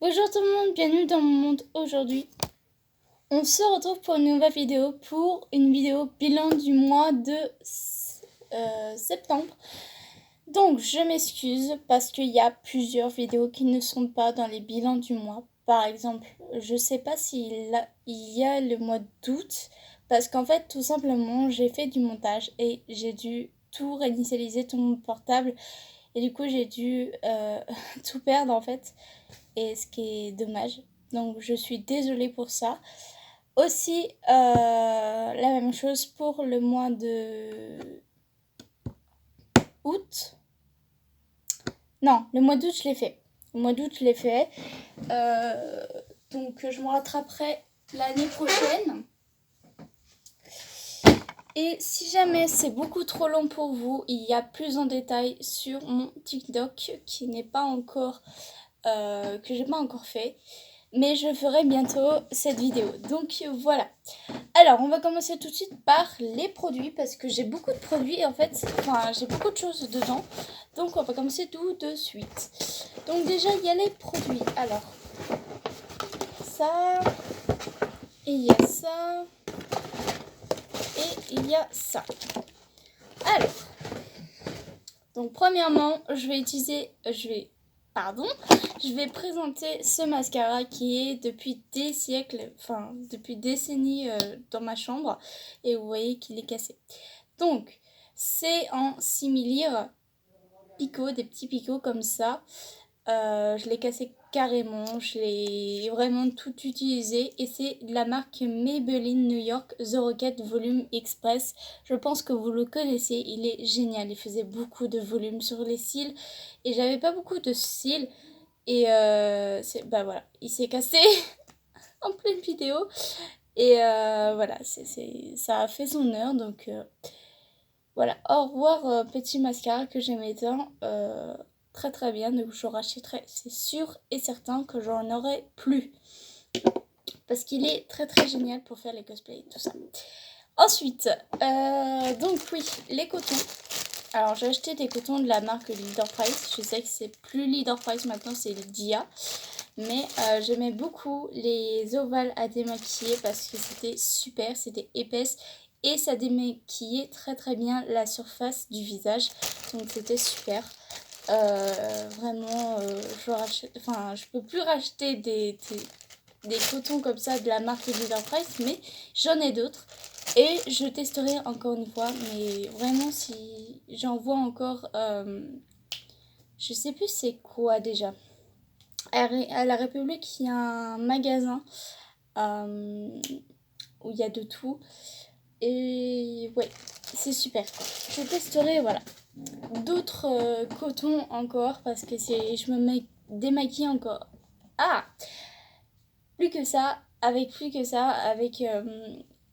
Bonjour tout le monde, bienvenue dans mon monde aujourd'hui. On se retrouve pour une nouvelle vidéo, pour une vidéo bilan du mois de septembre. Donc je m'excuse parce qu'il y a plusieurs vidéos qui ne sont pas dans les bilans du mois. Par exemple, je sais pas s'il y a le mois d'août parce qu'en fait tout simplement j'ai fait du montage et j'ai dû tout réinitialiser tout mon portable et du coup j'ai dû tout perdre en fait, et ce qui est dommage. Donc je suis désolée pour ça. Aussi, la même chose pour le mois de août. Non, le mois d'août je l'ai fait. Le mois d'août je l'ai fait. Donc je me rattraperai l'année prochaine. Et si jamais c'est beaucoup trop long pour vous, il y a plus en détail sur mon TikTok qui n'est pas encore que j'ai pas encore fait, mais je ferai bientôt cette vidéo. Donc voilà. Alors on va commencer tout de suite par les produits parce que j'ai beaucoup de produits et en fait, j'ai beaucoup de choses dedans. Donc on va commencer tout de suite. Donc déjà il y a les produits. Alors ça, et il y a ça, et il y a ça. Alors, donc premièrement, je vais présenter ce mascara qui est depuis des siècles, depuis des décennies dans ma chambre. Et vous voyez qu'il est cassé. Donc, c'est en simili-lyre picots, des petits picots comme ça. Je l'ai cassé carrément, je l'ai vraiment tout utilisé. Et c'est de la marque Maybelline New York The Rocket Volume Express. Je pense que vous le connaissez, il est génial. Il faisait beaucoup de volume sur les cils. Et j'avais pas beaucoup de cils. Et voilà, il s'est cassé en pleine vidéo. Et voilà, ça a fait son heure. Donc voilà, au revoir petit mascara que j'aimais tant. Très très bien, donc je rachèterai, c'est sûr et certain que j'en aurai plus. Parce qu'il est très très génial pour faire les cosplays et tout ça. Ensuite, donc oui, les cotons. Alors j'ai acheté des cotons de la marque Leader Price. Je sais que c'est plus Leader Price maintenant, c'est le Dia. Mais j'aimais beaucoup les ovales à démaquiller parce que c'était super, c'était épaisse. Et ça démaquillait très très bien la surface du visage. Donc c'était super. Vraiment, je peux plus racheter des cotons comme ça de la marque Leader Price, mais j'en ai d'autres. Et je testerai encore une fois, mais vraiment si j'en vois encore, je sais plus c'est quoi déjà. À la République, il y a un magasin où il y a de tout. Et ouais, c'est super. Je testerai, voilà. D'autres cotons encore parce que je me démaquille encore. Ah, plus que ça, avec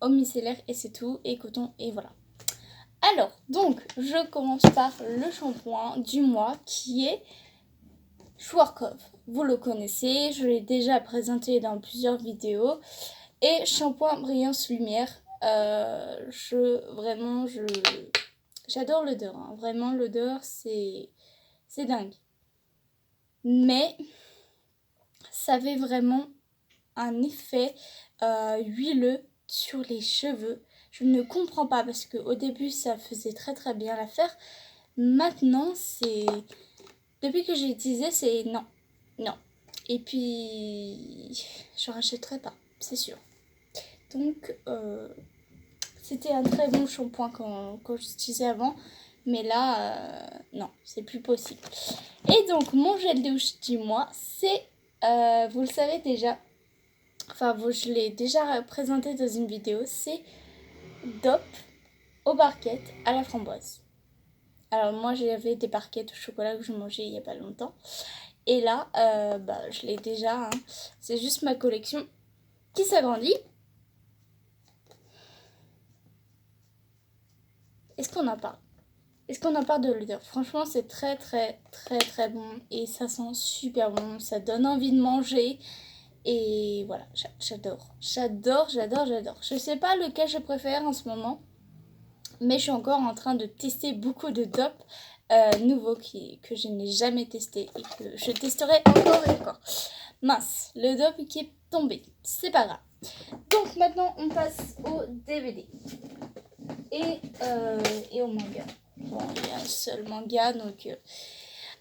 eau micellaire et c'est tout, et coton, et voilà. Alors, donc, je commence par le shampoing du mois qui est Schwarzkopf. Vous le connaissez, je l'ai déjà présenté dans plusieurs vidéos. Et shampoing brillance lumière. J'adore l'odeur. Hein. Vraiment, l'odeur, c'est dingue. Mais ça avait vraiment un effet huileux sur les cheveux. Je ne comprends pas parce qu'au début, ça faisait très très bien l'affaire. Maintenant, depuis que j'ai utilisé, c'est non. Non. Et puis, je rachèterai pas, c'est sûr. Donc, c'était un très bon shampoing quand j'utilisais avant. Mais là, non, c'est plus possible. Et donc, mon gel douche du mois, c'est, vous le savez déjà, je l'ai déjà présenté dans une vidéo, c'est DOP aux barquettes à la framboise. Alors, moi, j'avais des barquettes au chocolat que je mangeais il y a pas longtemps. Et là, je l'ai déjà. Hein. C'est juste ma collection qui s'agrandit. Est-ce qu'on en parle? Est-ce qu'on en parle de l'odeur? Franchement, c'est très très très très bon et ça sent super bon. Ça donne envie de manger. Et voilà, j'adore. J'adore, j'adore, j'adore. Je sais pas lequel je préfère en ce moment. Mais je suis encore en train de tester beaucoup de DOP. nouveau que je n'ai jamais testé et que je testerai encore et encore. Mince, le dope qui est tombé, c'est pas grave. Donc maintenant on passe au DVD et au manga. Bon, il y a un seul manga donc...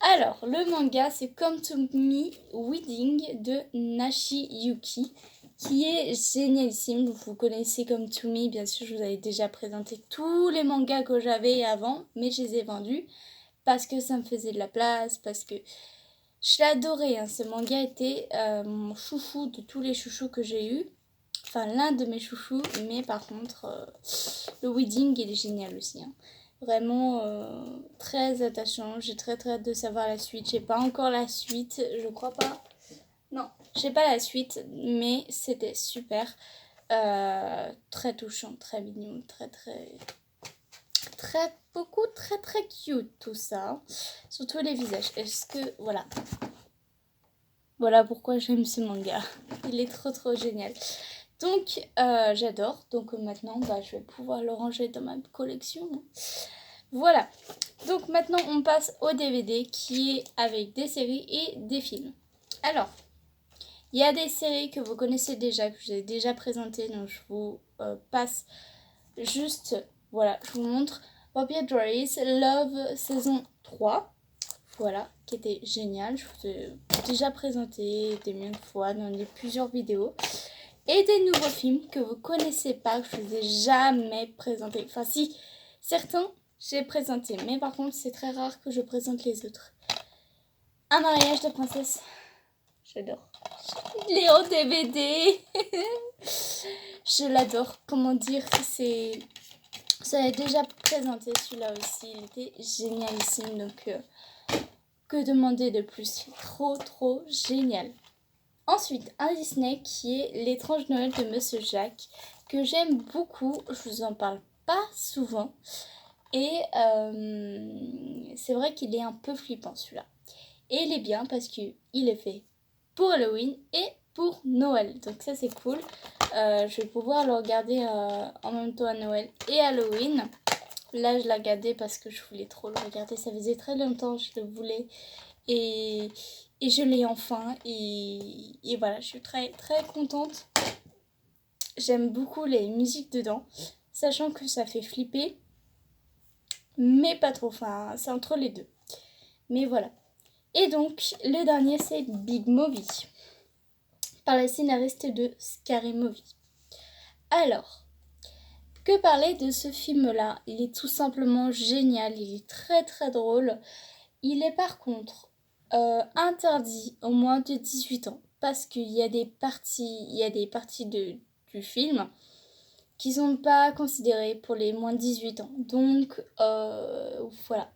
Alors, le manga, c'est Come to Me Wedding de Nashi Yuki, qui est génialissime. Vous connaissez Come to Me, bien sûr, je vous avais déjà présenté tous les mangas que j'avais avant, mais je les ai vendus parce que ça me faisait de la place, parce que je l'adorais. Hein. Ce manga était mon chouchou de tous les chouchous que j'ai eus. Enfin, l'un de mes chouchous, mais par contre, le Wedding, il est génial aussi. Hein. Vraiment très attachant. J'ai très hâte de savoir la suite. J'ai pas encore la suite, je crois pas. Non, j'ai pas la suite, mais c'était super. Très touchant, très mignon, très cute tout ça. Surtout les visages. Est-ce que, voilà pourquoi j'aime ce manga. Il est trop génial. Donc, j'adore. Donc, maintenant, je vais pouvoir le ranger dans ma collection. Voilà. Donc, maintenant, on passe au DVD qui est avec des séries et des films. Alors, il y a des séries que vous connaissez déjà, que j'ai déjà présentées. Donc, je vous passe juste... Voilà, je vous montre. Vampire Diaries Love saison 3. Voilà, qui était génial. Je vous ai déjà présenté des millions de fois dans plusieurs vidéos. Et des nouveaux films que vous connaissez pas, que je vous ai jamais présentés. Enfin si, certains j'ai présenté, mais par contre c'est très rare que je présente les autres. Un mariage de princesse, j'adore. Il est en DVD. Je l'adore, comment dire, c'est... Ça a déjà présenté celui-là aussi, il était génialissime, donc que demander de plus, trop génial. Ensuite, un Disney qui est L'étrange Noël de Monsieur Jacques, que j'aime beaucoup, je vous en parle pas souvent. Et c'est vrai qu'il est un peu flippant celui-là. Et il est bien parce qu'il est fait pour Halloween et pour Noël. Donc ça c'est cool. Je vais pouvoir le regarder en même temps à Noël et Halloween. Là je l'ai regardé parce que je voulais trop le regarder. Ça faisait très longtemps que je le voulais. Et je l'ai enfin. Et voilà, je suis très contente. J'aime beaucoup les musiques dedans. Sachant que ça fait flipper. Mais pas trop. Enfin, c'est entre les deux. Mais voilà. Et donc, le dernier, c'est Big Movie. Par la scénariste de Scary Movie. Alors, que parler de ce film-là? Il est tout simplement génial. Il est très drôle. Il est par contre interdit aux moins de 18 ans. Parce qu'il y a des parties du film qui sont pas considérées pour les moins de 18 ans. Donc, voilà.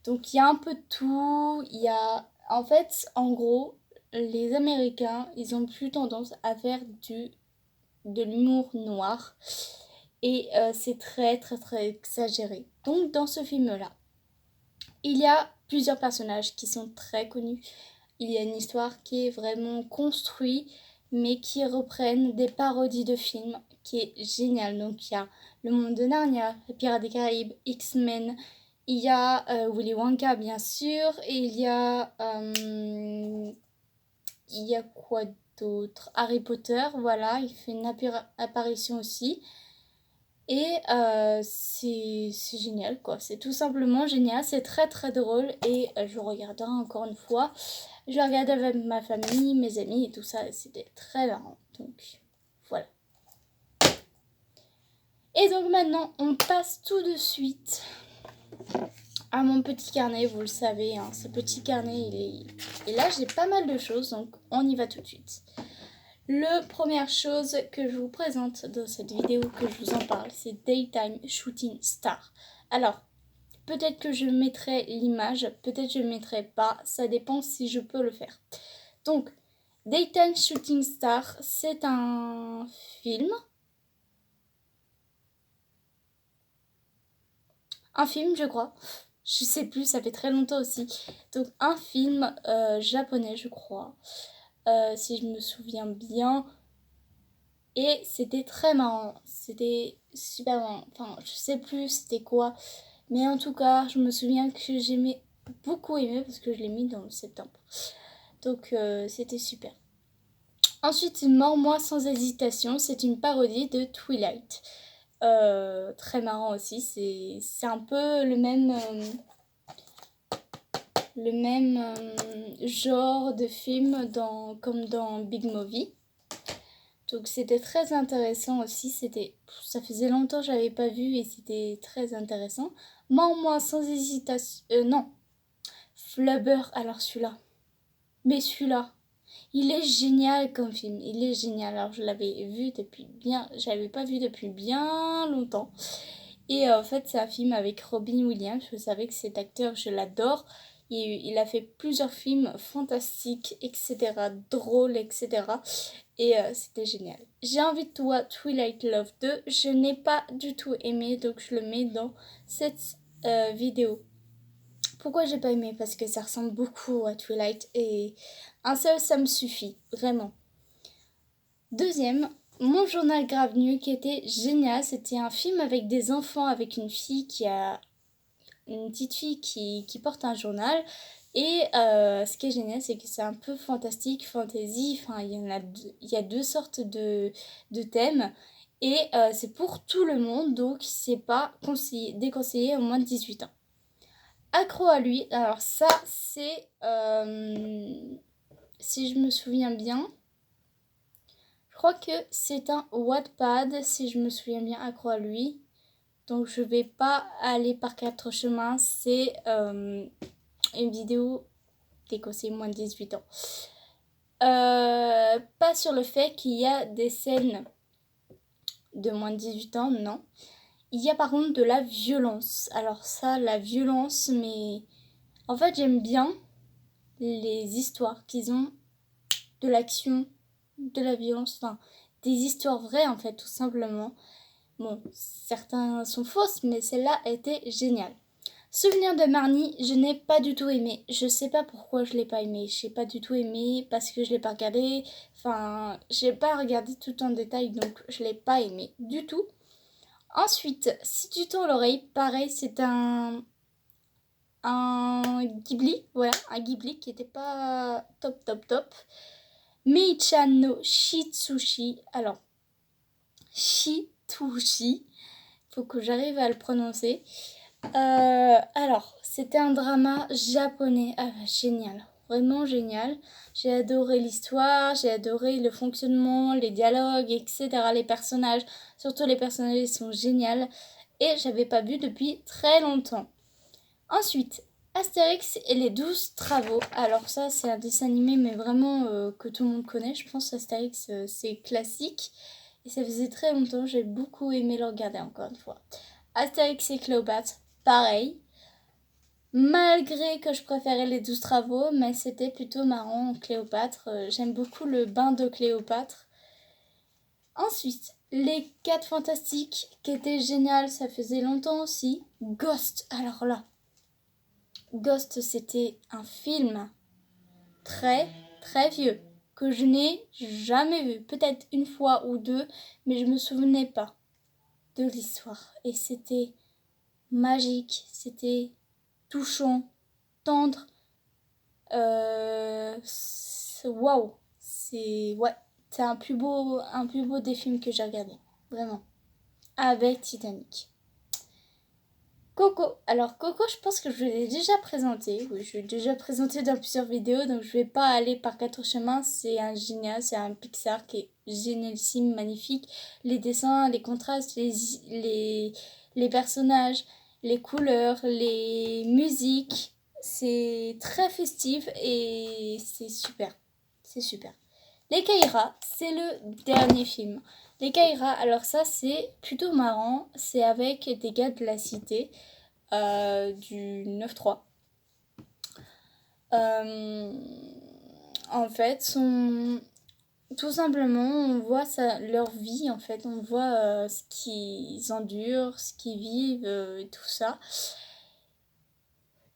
Donc, il y a un peu de tout. Il y a... En fait, en gros, les Américains, ils ont plus tendance à faire de l'humour noir. Et c'est très exagéré. Donc, dans ce film-là, il y a plusieurs personnages qui sont très connus. Il y a une histoire qui est vraiment construite, mais qui reprennent des parodies de films, qui est génial. Donc il y a Le Monde de Narnia, Les Pirates des Caraïbes, X-Men, il y a Willy Wonka bien sûr, et il y a quoi d'autre? Harry Potter, voilà, il fait une apparition aussi. Et c'est génial quoi, c'est tout simplement génial, c'est très drôle et je regarderai encore une fois. Je regardais avec ma famille, mes amis et tout ça, et c'était très marrant. Donc voilà. Et donc maintenant, on passe tout de suite à mon petit carnet, vous le savez, hein, ce petit carnet, et là j'ai pas mal de choses, donc on y va tout de suite. La première chose que je vous présente dans cette vidéo, que je vous en parle, c'est Daytime Shooting Star. Alors, peut-être que je mettrai l'image, peut-être que je ne mettrai pas, ça dépend si je peux le faire. Donc, Daytime Shooting Star, c'est un film. Un film, je crois. Je sais plus, ça fait très longtemps aussi. Donc, un film japonais, je crois. Si je me souviens bien. Et c'était très marrant. C'était super marrant. Enfin, je sais plus c'était quoi. Mais en tout cas, je me souviens que j'aimais beaucoup aimer parce que je l'ai mis dans le septembre. Donc c'était super. Ensuite, Mors-moi sans hésitation, c'est une parodie de Twilight. Très marrant aussi, c'est un peu le même genre de film comme dans Big Movie. Donc c'était très intéressant aussi, ça faisait longtemps que j'avais pas vu et c'était très intéressant. Mors-moi sans hésitation, non, Flubber, alors celui-là. Mais celui-là, il est génial comme film, il est génial. Alors j'avais pas vu depuis bien longtemps. Et en fait, c'est un film avec Robin Williams. Je savais que cet acteur, je l'adore. Il a fait plusieurs films fantastiques, etc., drôles, etc. Et c'était génial. J'ai envie de toi, Twilight Love 2. Je n'ai pas du tout aimé, donc je le mets dans cette vidéo. Pourquoi j'ai pas aimé? Parce que ça ressemble beaucoup à Twilight et un seul ça me suffit, vraiment. Deuxième, Mon journal grave nu qui était génial. C'était un film avec des enfants, avec une petite fille qui porte un journal. Et ce qui est génial, c'est que c'est un peu fantastique, fantasy. Enfin, il y a deux sortes de thèmes. Et c'est pour tout le monde, donc c'est pas déconseillé au moins de 18 ans. Accro à lui, alors ça c'est, si je me souviens bien, je crois que c'est un Wattpad, si je me souviens bien, Accro à lui. Donc je vais pas aller par quatre chemins, c'est une vidéo déconseillée moins de 18 ans. Pas sur le fait qu'il y a des scènes de moins de 18 ans, non. Il y a par contre de la violence. Alors ça, la violence, mais en fait j'aime bien les histoires qu'ils ont, de l'action, de la violence, enfin des histoires vraies en fait tout simplement. Bon, certains sont fausses, mais celle-là était géniale. Souvenir de Marnie, je n'ai pas du tout aimé. Je sais pas pourquoi je l'ai pas aimé. Je n'ai pas du tout aimé parce que je l'ai pas regardé. Enfin, j'ai pas regardé tout en détail, donc je l'ai pas aimé du tout. Ensuite, Si tu tends l'oreille, pareil, c'est un Ghibli, voilà, un Ghibli qui était pas top top top. Mei-chan no Shitsushi. Alors, Shitushi, faut que j'arrive à le prononcer. Alors, c'était un drama japonais. Ah, génial, vraiment génial. J'ai adoré l'histoire, j'ai adoré le fonctionnement, les dialogues, etc. Les personnages, surtout les personnages, ils sont géniaux. Et j'avais pas vu depuis très longtemps. Ensuite, Astérix et les 12 travaux. Alors ça, c'est un dessin animé, mais vraiment que tout le monde connaît. Je pense Astérix, c'est classique. Et ça faisait très longtemps, j'ai beaucoup aimé le regarder encore une fois. Astérix et Cléopâtre, pareil. Malgré que je préférais les 12 travaux, mais c'était plutôt marrant Cléopâtre. J'aime beaucoup le bain de Cléopâtre. Ensuite, les 4 fantastiques qui étaient géniales, ça faisait longtemps aussi. Ghost, alors là. Ghost, c'était un film très très vieux que je n'ai jamais vu. Peut-être une fois ou deux, mais je me souvenais pas de l'histoire. Et c'était magique, c'était touchant, tendre. Waouh, c'est un plus beau des films que j'ai regardé, vraiment, avec Titanic. Coco. Alors Coco, je pense que je l'ai déjà présenté. Oui, je l'ai déjà présenté dans plusieurs vidéos, donc je vais pas aller par quatre chemins. C'est un génial, c'est un Pixar qui est génialissime, magnifique. Les dessins, les contrastes, les personnages, les couleurs, les musiques. C'est très festif et c'est super. C'est super. Les Kaira, c'est le dernier film. Les Kaira, alors ça c'est plutôt marrant, c'est avec des gars de la cité du 9-3. En fait, tout simplement, on voit leur vie, en fait, on voit ce qu'ils endurent, ce qu'ils vivent et tout ça.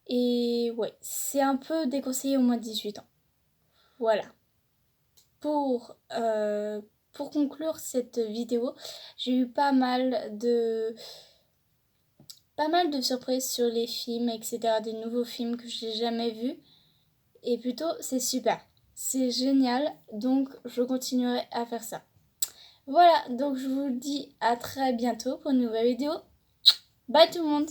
Et ouais, c'est un peu déconseillé au moins de 18 ans. Voilà. Pour conclure cette vidéo, j'ai eu pas mal de surprises sur les films, etc. Des nouveaux films que je n'ai jamais vus. Et plutôt, c'est super. C'est génial, donc je continuerai à faire ça. Voilà, donc je vous dis à très bientôt pour une nouvelle vidéo. Bye tout le monde!